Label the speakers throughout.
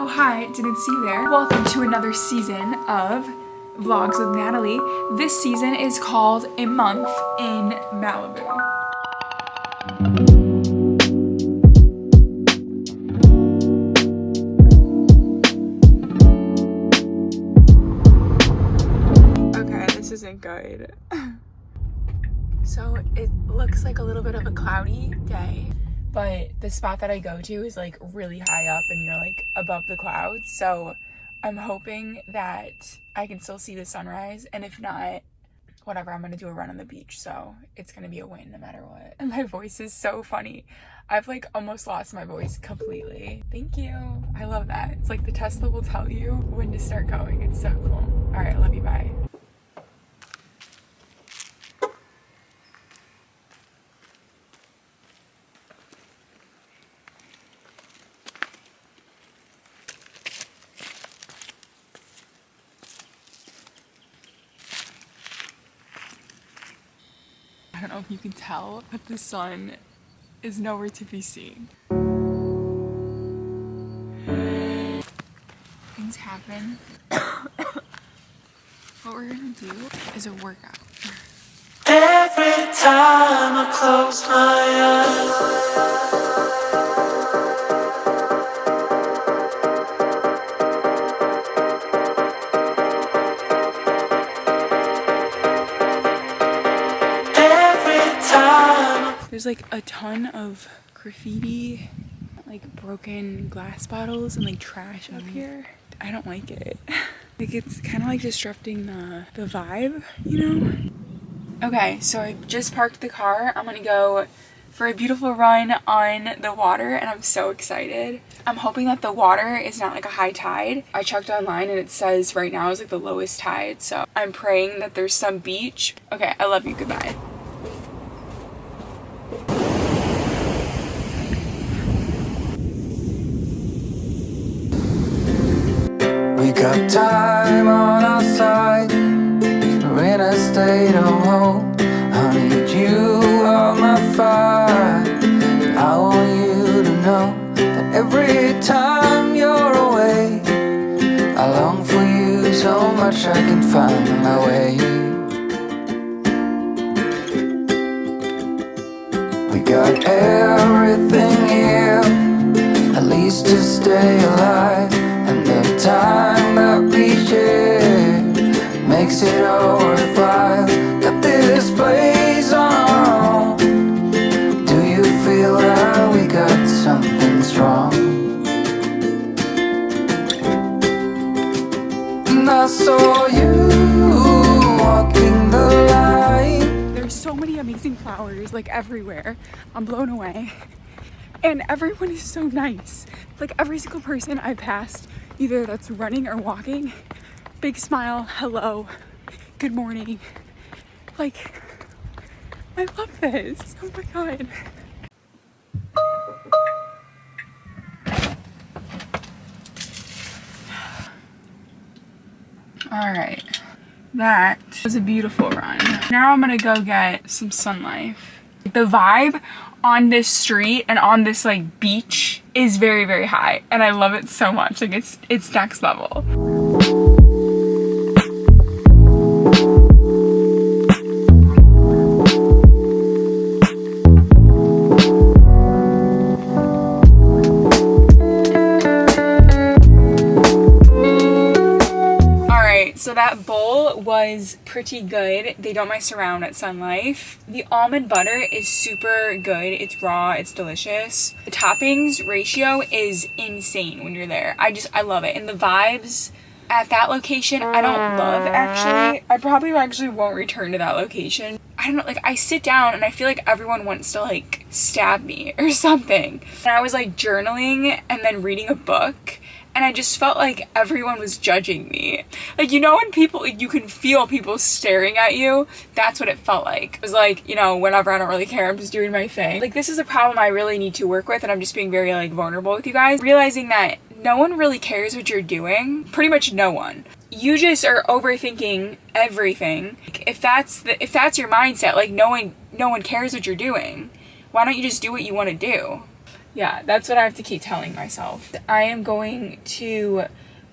Speaker 1: Oh hi, didn't see you there. Welcome to another season of Vlogs with Natalie. This season is called A Month in Malibu. Okay, this isn't good. So it looks like a little bit of a cloudy day, but the spot that I go to is like really high up and you're like above the clouds. So I'm hoping that I can still see the sunrise, and if not, whatever, I'm gonna do a run on the beach. So it's gonna be a win no matter what. And my voice is so funny. I've like almost lost my voice completely. Thank you. I love that. It's like the Tesla will tell you when to start going. It's so cool. All right, I love you, bye. I don't know if you can tell, but the sun is nowhere to be seen. Things happen. What we're gonna do is a workout.
Speaker 2: Every time I close my
Speaker 1: There's like a ton of graffiti, like broken glass bottles and like trash up here. I don't like it. Like it's kind of like disrupting the vibe, you know? Okay, so I just parked the car. I'm gonna go for a beautiful run on the water and I'm so excited. I'm hoping that the water is not like a high tide. I checked online and it says right now is like the lowest tide, so I'm praying that there's some beach. Okay, I love you, goodbye.
Speaker 2: We got time on our side. We're in a state of hope. I need you on my fire. I want you to know that every time you're away, I long for you so much I can find my way. We got everything here, at least to stay alive. And the time that we share makes it all worthwhile. Got this place on our own. Do you feel that we got something strong? And I saw you walking the line.
Speaker 1: There's so many amazing flowers like everywhere. I'm blown away. And everyone is so nice. Like every single person I passed, either that's running or walking, big smile, hello, good morning. Like, I love this. Oh my God. All right, that was a beautiful run. Now I'm gonna go get some sun life. The vibe on this street and on this like beach is very, very high, and I love it so much. Like it's next level. So that bowl was pretty good. They don't mess around at Sun Life. The almond butter is super good. It's raw, it's delicious. The toppings ratio is insane when you're there. I love it. And the vibes at that location, I don't love actually. I probably actually won't return to that location. I don't know, like I sit down and I feel like everyone wants to like stab me or something. And I was like journaling and then reading a book, and I just felt like everyone was judging me. Like, you know when people, like, you can feel people staring at you? That's what it felt like. It was like, you know, whenever, I don't really care, I'm just doing my thing. Like, this is a problem I really need to work with, and I'm just being very, like, vulnerable with you guys. Realizing that no one really cares what you're doing. Pretty much no one. You just are overthinking everything. If that's your mindset, like, no one cares what you're doing. Why don't you just do what you want to do? Yeah, that's what I have to keep telling myself. I am going to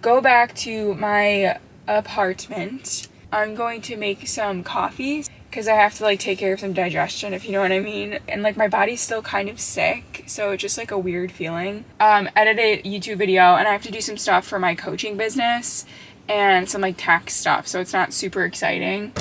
Speaker 1: go back to my apartment. I'm going to make some coffee because I have to like take care of some digestion, if you know what I mean. And like my body's still kind of sick, so it's just like a weird feeling. Edit a YouTube video, and I have to do some stuff for my coaching business and some like tax stuff, so it's not super exciting.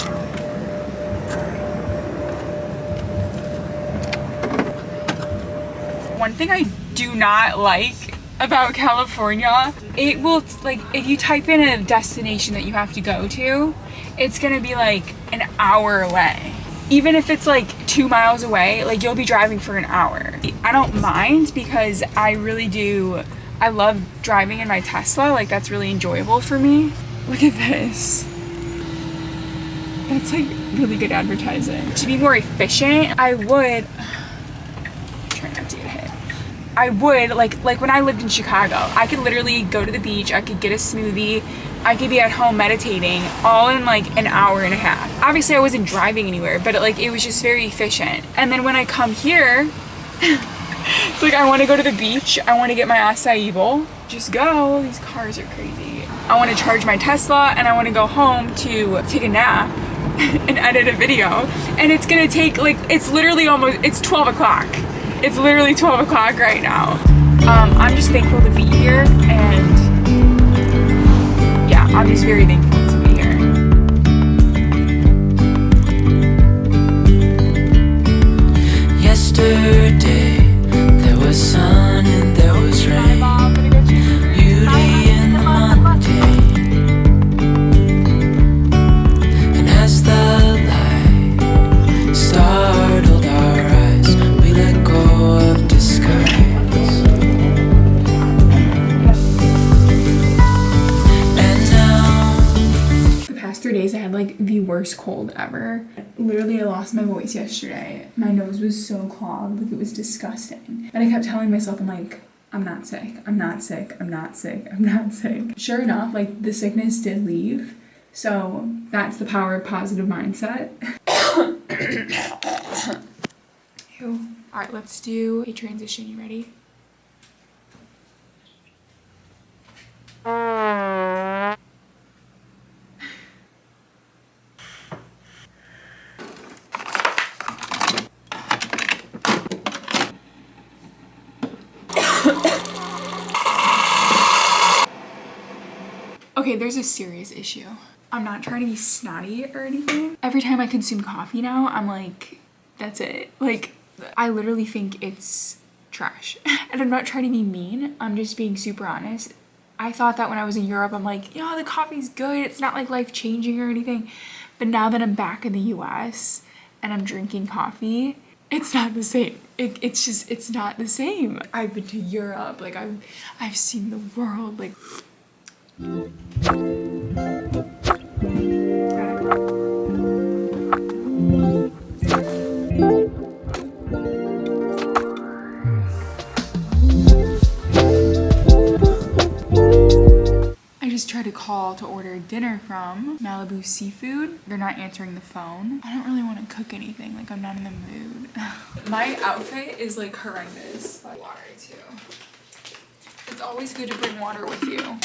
Speaker 1: One thing I do not like about California, it will, like, if you type in a destination that you have to go to, it's gonna be like an hour away. Even if it's like 2 miles away, like you'll be driving for an hour. I don't mind because I really do, I love driving in my Tesla, like that's really enjoyable for me. Look at this. That's like really good advertising. To be more efficient, I would, try not to get hit. I would, like when I lived in Chicago, I could literally go to the beach, I could get a smoothie, I could be at home meditating all in like an hour and a half. Obviously I wasn't driving anywhere, but it was just very efficient. And then when I come here, it's like I want to go to the beach, I want to get my acai bowl, just go. These cars are crazy. I want to charge my Tesla and I want to go home to take a nap and edit a video. And it's gonna take like, it's literally almost, it's 12 o'clock. It's literally 12 o'clock right now. I'm just thankful to be here, and yeah, I'm just very thankful to be here.
Speaker 2: Yesterday, there was sun and there was rain. Beauty in the mundane. And as the light startled our eyes, we let go of disguise. And now,
Speaker 1: The past 3 days I had like the worst cold ever. Literally I lost my voice yesterday. My nose was so clogged, like it was disgusting. And I kept telling myself, I'm like, I'm not sick, I'm not sick, I'm not sick, I'm not sick. Sure enough, like the sickness did leave. So that's the power of positive mindset. Ew. All right, let's do a transition. You ready? Okay, there's a serious issue. I'm not trying to be snotty or anything. Every time I consume coffee now, I'm like, that's it. Like, I literally think it's trash. And I'm not trying to be mean, I'm just being super honest. I thought that when I was in Europe, I'm like, yeah, the coffee's good, it's not like life-changing or anything. But now that I'm back in the US and I'm drinking coffee, it's not the same. It's not the same. I've been to Europe, like I've seen the world, like. I just tried to call to order dinner from Malibu Seafood. They're not answering the phone. I don't really want to cook anything, like I'm not in the mood. My outfit is like horrendous. Water too. It's always good to bring water with you.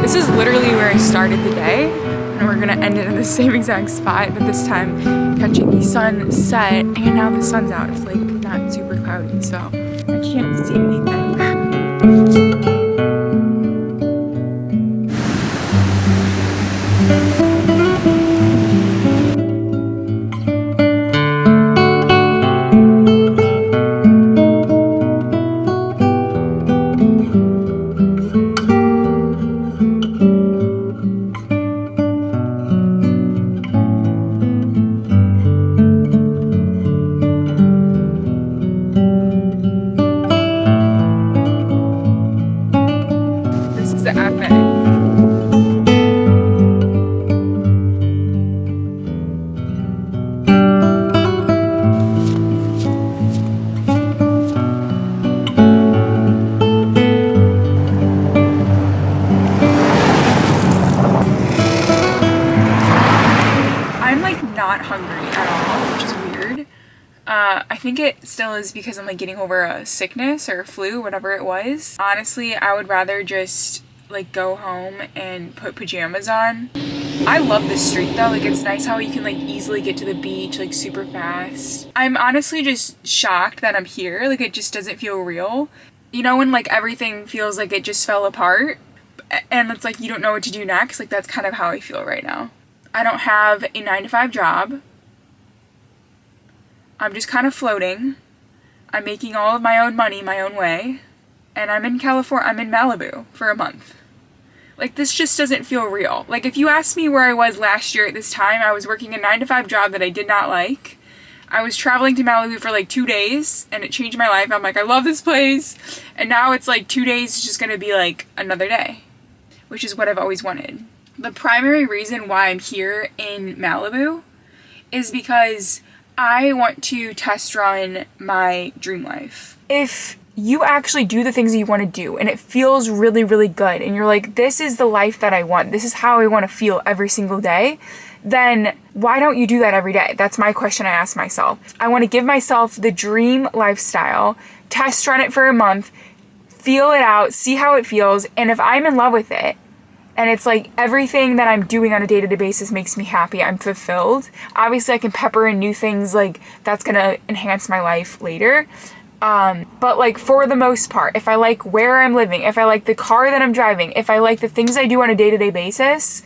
Speaker 1: This is literally where I started the day, and we're gonna end it in the same exact spot, but this time catching the sunset, and now the sun's out. It's like not super cloudy, so I can't see anything. hungry at all, which is weird. I think it still is because I'm like getting over a sickness or a flu, whatever it was. Honestly, I would rather just like go home and put pajamas on. I love this street though. Like, it's nice how you can like easily get to the beach like super fast. I'm honestly just shocked that I'm here. Like, it just doesn't feel real. You know, when like everything feels like it just fell apart and it's like you don't know what to do next? Like, that's kind of how I feel right now. I don't have a 9-to-5 job. I'm just kind of floating. I'm making all of my own money my own way. And I'm in California. I'm in Malibu for a month. Like, this just doesn't feel real. Like, if you asked me where I was last year at this time, I was working a 9-to-5 job that I did not like. I was traveling to Malibu for like 2 days and it changed my life. I'm like, I love this place. And now it's like 2 days is just gonna be like another day, which is what I've always wanted. The primary reason why I'm here in Malibu is because I want to test run my dream life. If you actually do the things that you want to do and it feels really, really good and you're like, this is the life that I want, this is how I want to feel every single day, then why don't you do that every day? That's my question I ask myself. I want to give myself the dream lifestyle, test run it for a month, feel it out, see how it feels, and if I'm in love with it, and it's like everything that I'm doing on a day-to-day basis makes me happy, I'm fulfilled. Obviously, I can pepper in new things like that's gonna enhance my life later. But like for the most part, if I like where I'm living, if I like the car that I'm driving, if I like the things I do on a day-to-day basis,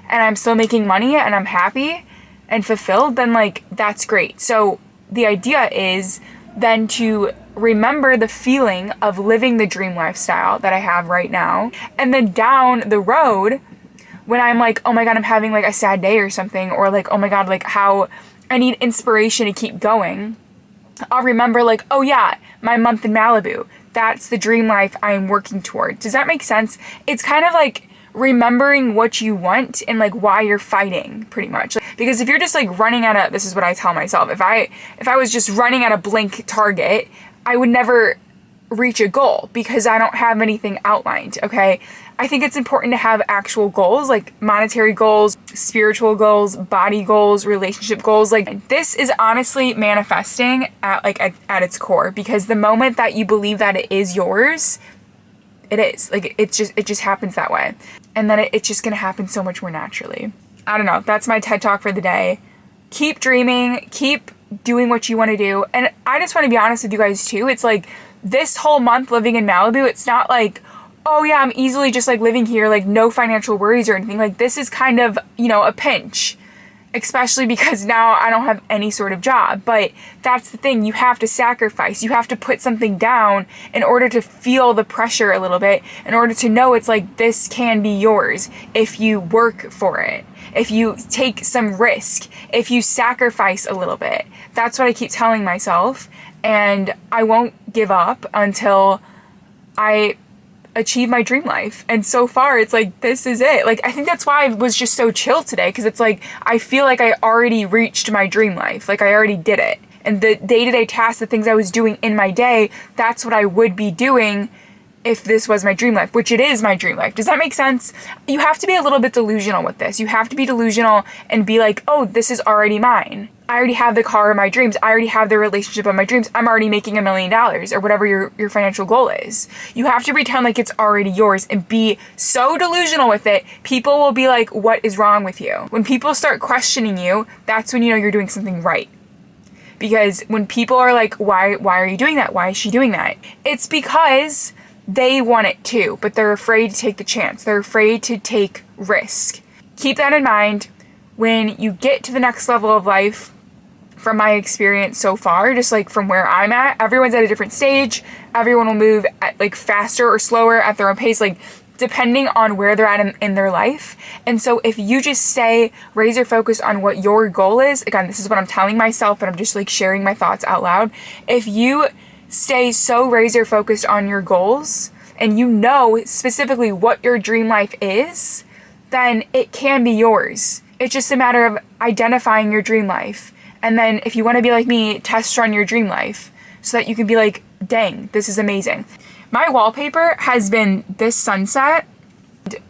Speaker 1: and I'm still making money and I'm happy and fulfilled, then like that's great. So the idea is then to remember the feeling of living the dream lifestyle that I have right now. And then down the road, when I'm like, oh my God, I'm having like a sad day or something, or like, oh my God, like how I need inspiration to keep going, I'll remember like, oh yeah, my month in Malibu, that's the dream life I'm working toward. Does that make sense? It's kind of like remembering what you want and like why you're fighting, pretty much. Because if you're just like running at a, this is what I tell myself, if I was just running at a blank target, I would never reach a goal because I don't have anything outlined, okay? I think it's important to have actual goals, like monetary goals, spiritual goals, body goals, relationship goals. Like, this is honestly manifesting at its core, because the moment that you believe that it is yours, it is. Like, it just happens that way. And then it's just gonna happen so much more naturally. I don't know. That's my TED Talk for the day. Keep dreaming, keep doing what you want to do. And I just want to be honest with you guys too. It's like this whole month living in Malibu, it's not like, oh yeah, I'm easily just like living here, like no financial worries or anything. Like, this is kind of, you know, a pinch, especially because now I don't have any sort of job. But that's the thing, you have to sacrifice, you have to put something down in order to feel the pressure a little bit, in order to know it's like this can be yours if you work for it, if you take some risk, if you sacrifice a little bit. That's what I keep telling myself, and I won't give up until I achieve my dream life. And so far it's like, this is it. Like, I think that's why I was just so chill today, because it's like I feel like I already reached my dream life. Like, I already did it. And the day-to-day tasks, the things I was doing in my day, that's what I would be doing if this was my dream life, which it is my dream life. Does that make sense? You have to be a little bit delusional with this. You have to be delusional and be like, oh, this is already mine. I already have the car of my dreams. I already have the relationship of my dreams. I'm already making $1 million, or whatever your financial goal is. You have to pretend like it's already yours and be so delusional with it. People will be like, what is wrong with you? When people start questioning you, that's when you know you're doing something right. Because when people are like, why are you doing that? Why is she doing that? It's because they want it too, but they're afraid to take the chance. They're afraid to take risk. Keep that in mind when you get to the next level of life. From my experience so far, just like from where I'm at, everyone's at a different stage. Everyone will move at like faster or slower at their own pace, like depending on where they're at in their life. And so if you just stay razor focused on what your goal is, again, this is what I'm telling myself, but I'm just like sharing my thoughts out loud. If you stay so razor focused on your goals and you know specifically what your dream life is, then it can be yours. It's just a matter of identifying your dream life. And then if you want to be like me, test run your dream life so that you can be like, dang, this is amazing. My wallpaper has been this sunset.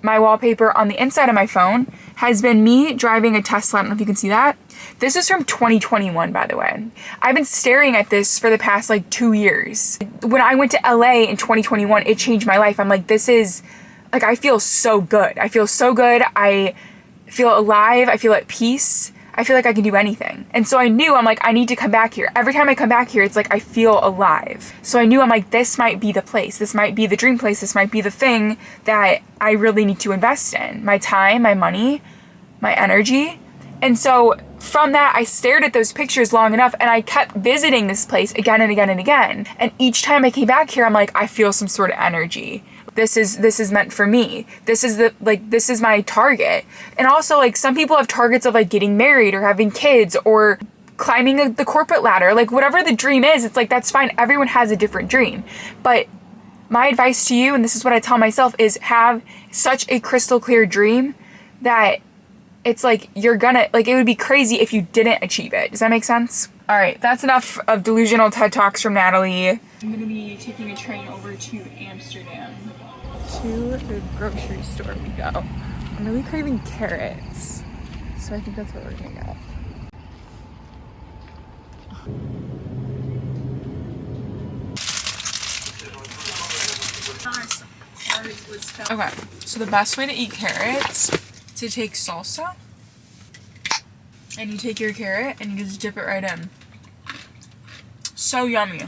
Speaker 1: My wallpaper on the inside of my phone has been me driving a Tesla. I don't know if you can see that. This is from 2021, by the way. I've been staring at this for the past like 2 years. When I went to LA in 2021, it changed my life. I'm like, this is, like, I feel so good. I feel so good. I feel alive. I feel at peace. I feel like I can do anything. And so I knew, I'm like, I need to come back here. Every time I come back here, it's like I feel alive. So I knew, I'm like, this might be the place. This might be the dream place. This might be the thing that I really need to invest in. My time, my money, my energy. And so from that, I stared at those pictures long enough, and I kept visiting this place again and again and again. And each time I came back here, I'm like, I feel some sort of energy. This is meant for me. This is my target. And also, like, some people have targets of like getting married or having kids or climbing the corporate ladder. Like, whatever the dream is, it's like, that's fine. Everyone has a different dream. But my advice to you, and this is what I tell myself, is have such a crystal clear dream that it's like, you're gonna, like, it would be crazy if you didn't achieve it. Does that make sense? All right, that's enough of delusional TED Talks from Natalie. I'm gonna be taking a train over to Amsterdam. To the grocery store we go. I'm really craving carrots, so I think that's what we're gonna get. Okay, so the best way to eat carrots is to take salsa, and you take your carrot and you just dip it right in. So yummy.